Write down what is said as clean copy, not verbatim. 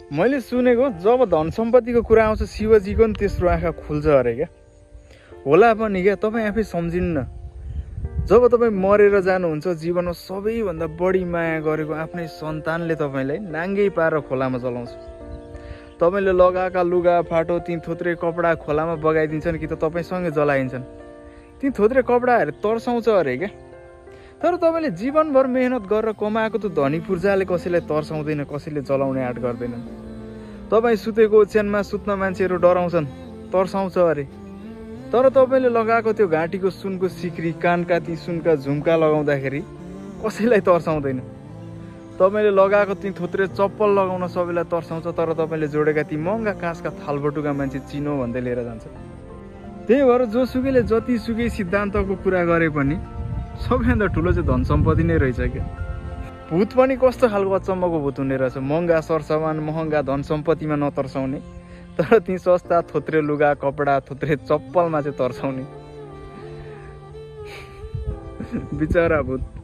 मैले सुनेको जब धन सम्पत्तिको कुरा आउँछ शिवजीको नि तेस्रो आँखा खुल्छ अरे क्या। होला पनि क्या, तपाईँ आफै सम्झिन्न। जब तपाईँ मरेर जानुहुन्छ जीवनमा सबैभन्दा बढी माया गरेको आफ्नै सन्तानले तपाईँलाई नाङ्गै पारेर खोलामा चलाउँछ। तपाईँले लगाएका लुगा फाटो ती थोत्रे कपडा खोलामा बगाइदिन्छन् कि त तपाईँसँगै जलाइन्छन्। ती थोत्रे कपडाहरू तर्साउँछ अरे क्या। तर तपाईँले जीवनभर मेहनत गरेर कमाएको त धनी पूर्जाले कसैलाई तर्साउँदैन, कसैले जलाउने आँट गर्दैनन्। तपाईँ सुतेको ओछ्यानमा सुत्न मान्छेहरू डराउँछन्, तर्साउँछ अरे। तर तपाईँले लगाएको त्यो घाँटीको सुनको सिक्री, कानका ती सुनका झुम्का लगाउँदाखेरि कसैलाई तर्साउँदैन। तपाईँले लगाएको ती थोत्रे चप्पल लगाउन सबैलाई तर्साउँछ, तर तपाईँले जोडेका ती महँगा काँसका थालबटुका मान्छे चिनो भन्दै लिएर जान्छ। त्यही भएर जोसुकैले जतिसुकै सिद्धान्तको कुरा गरे पनि सबैभन्दा ठुलो चाहिँ धन सम्पत्ति नै रहेछ क्या। भूत पनि कस्तो खालको अचम्मको भूत हुने रहेछ, महँगा सरसामान महँगा धन सम्पत्तिमा नतर्साउने, तर ती सस्ता थोत्रे लुगा कपडा थोत्रे चप्पलमा चाहिँ तर्साउने। बिचरा भूत।